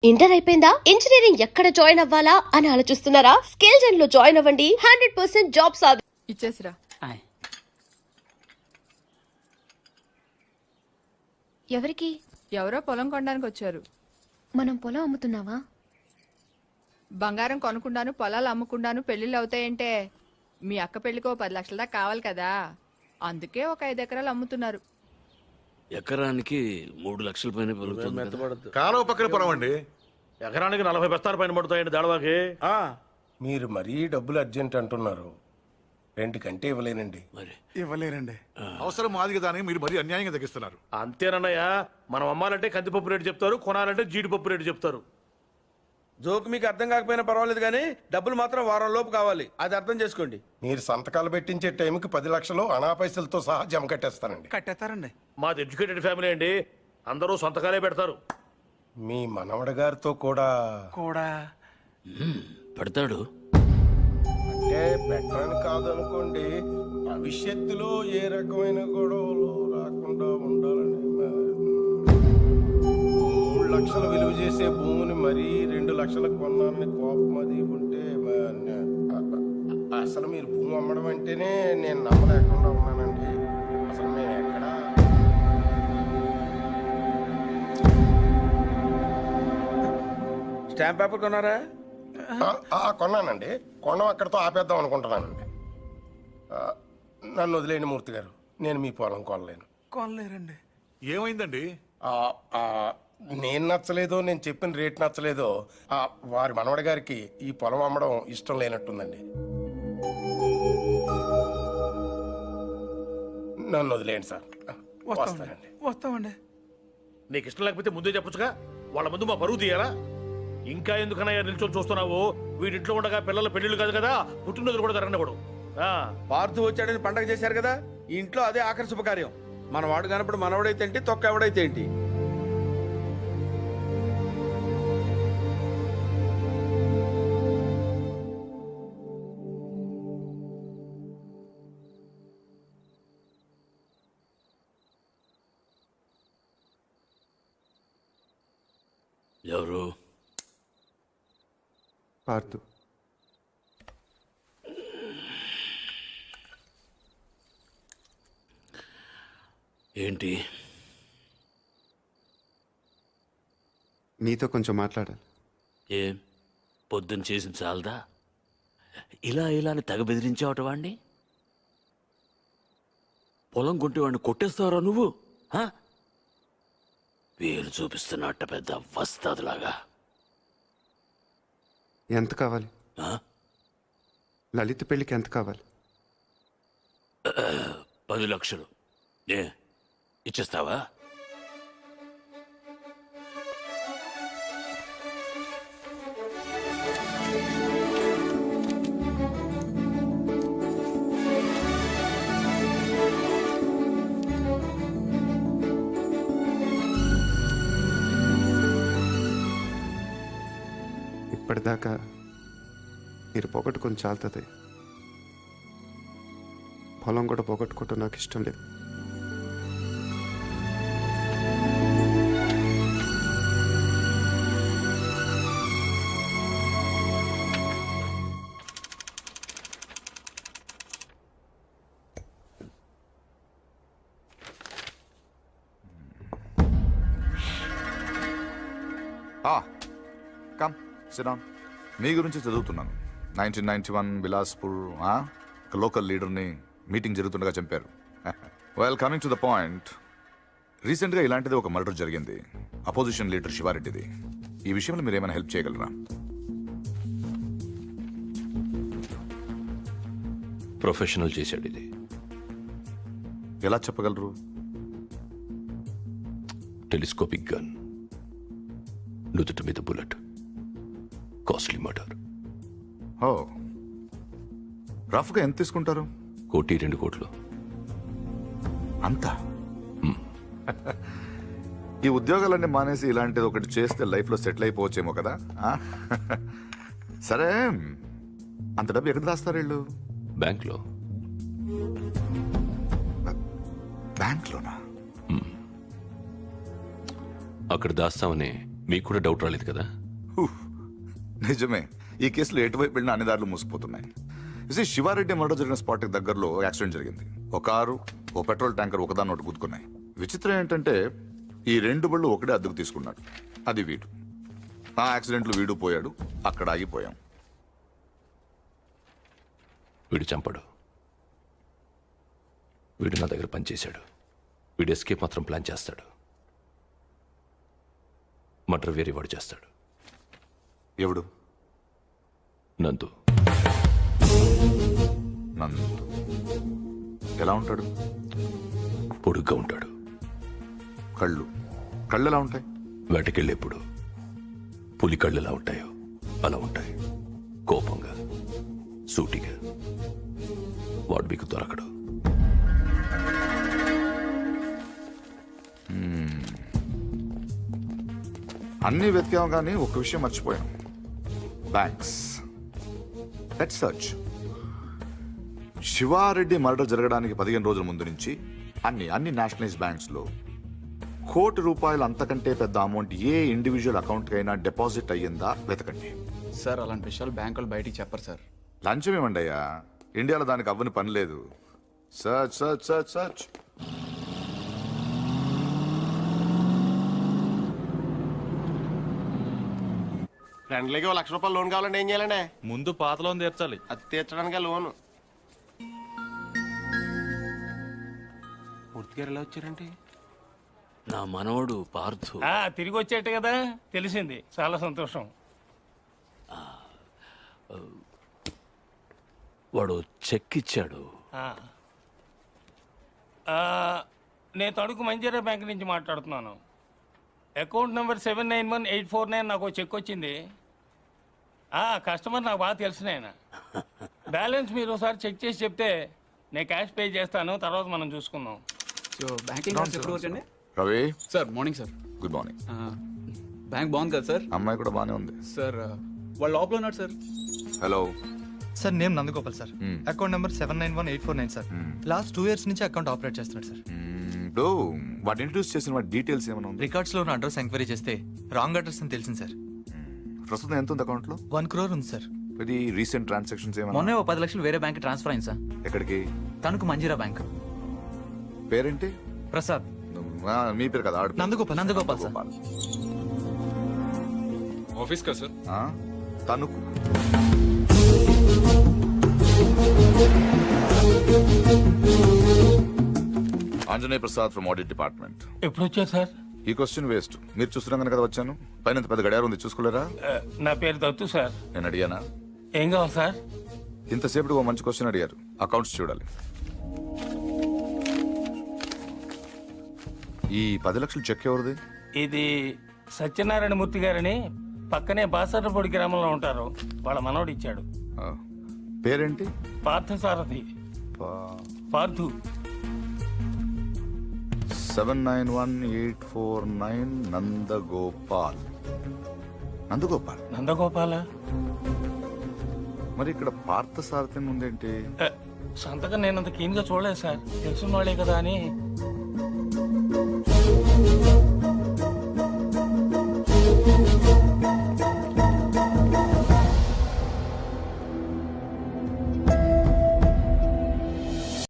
Inter అయిపోయిందా? Engineering ఎక్కడ join అవ్వాలా అని ఆలోచిస్తున్నారా? స్కిల్ జెన్ లో జాయిన్ అవ్వండి. 100% జాబ్ సాధి. ఇచ్చేసిరా. ఎవరికి? ఎవరో పొలం కొనడానికి వచ్చారు. మనం పొలం అమ్ముతున్నావా? బంగారం కొనుక్కుండాను, పొలాలు అమ్ముకుండాను పెళ్లిళ్ళు అవుతాయంటే మీ అక్క పెళ్లికో 10 లక్షల దాకా కావాలి కదా, అందుకే ఒక 5 ఎకరాలు అమ్ముతున్నారు. ఎకరానికి 3 లక్షల పైన పెరుగుతుంది కదా. కాలువ పక్కన పొలం అండి. ఎకరానికి 40 బస్తాల పైన పడుతాయండి దాడవాకి. మీరు మరీ డబ్బులు అర్జెంట్ అంటున్నారు. 2 కంటే ఇవ్వలేనండి. మరి ఇవ్వలేరండి. అవసరం మాది కదా అని మీరు మరీ అన్యాయంగా తగ్గిస్తున్నారు. అంతేనన్నయ్య, మనం అమ్మాలంటే కందిపప్పు రేటు చెప్తారు, కొనాలంటే జీడిపప్పు రేటు చెప్తారు. జోకు మీకు అర్థం కాకపోయినా పర్వాలేదు కానీ డబ్బులు మాత్రం వారం లోపు కావాలి, అది అర్థం చేసుకోండి. మీరు సంతకాలు పెట్టించే టైంకి 10 లక్షలు అనా పైసలతో సహా జమ కట్టేస్తానండి. కట్టేస్తారండి. మాది ఎడ్యుకేటెడ్ ఫ్యామిలీ అండి, అందరూ సొంతకాలే పెడతారు. మీ మనవడ గారితో కూడా పెడతాడు. అంటే పెట్టని కాదనుకోండి, భవిష్యత్తులో ఏ రకమైన గొడవలు రాకుండా ఉండాలని 3 లక్షలు విలువ చేసే భూమిని మరీ 2 లక్షలకు కొన్నానని కోపం అది ఉంటే అసలు మీరు భూమి అమ్మడం అంటేనే నేను నమ్మలేకుండా ఉన్నానండి. అసలు మేము ఎక్కడ స్టాంప్ పేపర్ కొన్నారా? కొన్నానండి. కొనం అక్కడితో ఆపేద్దాం అనుకుంటున్నానండి. నన్ను వదిలేని మూర్తి గారు, నేను మీ పొలం కొనలేను. కొనలేరండి. ఏమైందండి? నేను నచ్చలేదో, నేను చెప్పిన రేట్ నచ్చలేదో వారి మనవడి గారికి ఈ పొలం అమ్మడం ఇష్టం లేనట్టుందండి. నన్ను వదిలేయండి సార్. వస్తానండి. వస్తామండి. నీకు ఇష్టం లేకపోతే ముందే చెప్పొచ్చుగా, వాళ్ళ ముందు మా పరువు తీయాలా? ఇంకా ఎందుకనయ్యా నిల్చొని చూస్తున్నావు? వీడింట్లో ఉండగా పిల్లల పెళ్లిళ్ళు కాదు కదా, పుట్టినరోజులు కూడా జరగనివ్వడు. పార్థు వచ్చాడని పండగ చేశారు కదా, ఈ ఇంట్లో అదే ఆఖరి శుభకార్యం. మన వాడు కానప్పుడు మనవడైతే ఏంటి, తొక్క ఎవడైతే ఏంటి. ఎవరు? పార్థు. ఏంటి? నీతో కొంచెం మాట్లాడాలి. ఏం పొద్దున్న చేసింది చాలదా? ఇలా అని తెగ బెదిరించావట వాణ్ణి. పొలం కొంటే వాడిని కొట్టేస్తావరా నువ్వు? వేలు చూపిస్తున్నట్ట పెద్ద వస్తాదులాగా. ఎంత కావాలి? లలిత పెళ్ళికి ఎంత కావాలి? 10 లక్షలు. ఏ ఇచ్చేస్తావా? ఇప్పటిదాకా మీరు పోగొట్టుకొని చాలుతుంది. పొలం కూడా పోగొట్టుకోవటం నాకు ఇష్టం లేదు. కమ్ సిరాన్. మీ గురించి చదువుతున్నాను. 1991 బిలాస్పూర్ లోకల్ లీడర్ని మీటింగ్ జరుగుతుండగా చంపారు. Well, coming to the point, రీసెంట్గా ఇలాంటిది ఒక మర్డర్ జరిగింది, అపోజిషన్ లీడర్ శివారెడ్డిది. ఈ విషయంలో మీరు ఏమైనా హెల్ప్ చేయగలరా? ప్రొఫెషనల్ చేశాడు ఇది. ఎలా చెప్పగలరు? టెలిస్కోపిక్ గన్, నుదుటి మీద బుల్లెట్, కాస్ట్లీ మర్డర్. ఓ, రఫ్గా ఎంత తీసుకుంటారు? 1-2 కోట్లు. అంతా? ఈ ఉద్యోగాలన్నీ మానేసి ఇలాంటిది ఒకటి చేస్తే లైఫ్లో సెటిల్ అయిపోవచ్చేమో కదా. సరే, అంత డబ్బు ఎక్కడ దాస్తారు వీళ్ళు? బ్యాంక్లో. బ్యాంక్లోనా? అక్కడ దాస్తామని మీకు కూడా డౌట్ రాలేదు కదా? నిజమే, ఈ కేసులో ఎటువైపు వెళ్ళినా అన్ని దారులు మూసుకుపోతున్నాయి. శివారెడ్డి మర్డర్ జరిగిన స్పాట్కి దగ్గరలో యాక్సిడెంట్ జరిగింది. ఒక కారు, ఓ పెట్రోల్ ట్యాంకర్ ఒకదాన్ని ఒకటి గుద్దుకున్నాయి. విచిత్రం ఏంటంటే ఈ రెండు బళ్ళు ఒకటే అద్దెకు తీసుకున్నాడు. అది వీడు. ఆ యాక్సిడెంట్లో వీడు పోయాడు, అక్కడ ఆగిపోయాం. వీడు చంపడు. వీడు నా దగ్గర పనిచేశాడు. వీడు ఎస్కేప్ మాత్రం ప్లాన్ చేస్తాడు. మర్డర్ వేరే వాడు చేస్తాడు. ఎవడు? నందు. నందు ఎలా ఉంటాడు? పొడుగ్గా ఉంటాడు. కళ్ళు కళ్ళు ఎలా ఉంటాయి? వేటకెళ్ళేప్పుడు పులి కళ్ళు ఎలా ఉంటాయో అలా ఉంటాయి. కోపంగా, సూటిగా. వాడు మీకు దొరకడు. అన్నీ వెతికాం కానీ ఒక్క విషయం మర్చిపోయాం. Banks. Let's search. Sivareddy murder జరగడానికి 15 రోజుల ముందు నుంచి అన్ని నేషనలైజ్ బ్యాంక్స్ లో ₹1,00,00,000 అంతకంటే పెద్ద అమౌంట్ ఏ ఇండివిజువల్ అకౌంట్ కైనా డిపాజిట్ అయ్యిందా వెతకండి. సార్ అలాంటి విషయాలు బ్యాంకులు బయటికి చెప్పరు సార్. లంచం ఏమండి అయ్యా, ఇండియాలో దానికి అవ్వని పని లేదు. Search search search search. ఫ్రెండ్లీకి ₹1,00,000 లోన్ కావాలంటే ఏం చేయాలండి? ముందు పాత లోన్ తీర్చాలి. అది తీర్చడానికి లోను. పూర్తిగా ఎలా వచ్చారంటే నా మనవడు పార్థు. తిరిగి వచ్చేట్టు కదా, తెలిసింది. చాలా సంతోషం. వాడు చెక్ ఇచ్చాడు. నేను తణుకు మంజీరా బ్యాంక్ నుంచి మాట్లాడుతున్నాను. అకౌంట్ నెంబర్ 791849 నాకు చెక్ వచ్చింది. కస్టమర్ నాకు బాగా తెలిసిన ఆయన. బ్యాలెన్స్ మీరు ఒకసారి చెక్ చేసి చెప్తే నేను క్యాష్ పే చేస్తాను, తర్వాత మనం చూసుకుందాం. సో బ్యాంకింగ్ అవర్స్ ఎప్పుడు వచ్చండి? Ravi sir morning sir. Good morning. Bank బాగుంది కదా సార్? అమ్మాయి కూడా బాగానే ఉంది సార్. వాళ్ళు లోపల ఉన్నారు sir. Hello sir, name Nandagopal sir. Account number 791849 sir. Last 2 years నుంచి అకౌంట్ ఆపరేట్ చేస్తున్నాడు సార్. ఇప్పుడు వాడు ఇంట్రడ్యూస్ చేసిన వాటి డీటెయిల్స్ ఏమైనా ఉంది? రికార్డ్స్ లో ఉన్న అడ్రస్ ఎంక్వైరీ చేస్తే రాంగ్ అడ్రస్ అని తెలిసింది సార్. ప్రస్తుతం ఎంత ఉంది అకౌంట్ లో? 1 crore ఉంది సార్. ఇది రీసెంట్ ట్రాన్సాక్షన్స్ ఏమైనా? మొన్నే 10 లక్షలు వేరే బ్యాంక్ ట్రాన్స్ఫర్ అయింది సార్. ఎక్కడికి? తణుకు మంజీరా బ్యాంక్. పేరేంటి? ప్రసాద్. మీ పేరు కదా? ఆడు నందగోపాల్. నందగోపాల్ సార్. ఆఫీస్ కదా sir? Tanuku. Anjaneya Prasad from audit department. ఎప్పుడు వచ్చారు సార్? ఈ క్వశ్చన్ వేస్ట్. మీరు చూస్తున్నాం కదా వచ్చాను. పైన పెద్ద గడియారం ఉంది, చూసుకోలేరా? నా పేరు దత్తు సార్. నేను అడిగానా? ఏం కావాలి సార్? ఇంతసేపు ఓ మంచి క్వశ్చన్ అడిగారు. అకౌంట్స్ చూడాలి. ఈ 10 లక్షలు చెక్ ఎవరిది? ఇది సత్యనారాయణ మూర్తి గారని పక్కనే బాసర్లపొడి గ్రామంలో ఉంటారు. వాళ్ళ మనవడు ఇచ్చాడు. పేరేంటి? పార్థసారథి. పార్థు. 791849 నందగోపాల్. నందగోపాల్. నందగోపాల. మరి ఇక్కడ పార్థసారథి ఉందేంటి? సంతకం నేనంత కీన్ గా చూడలేదు సార్. తెలుసున్న వాళ్ళే కదా అని.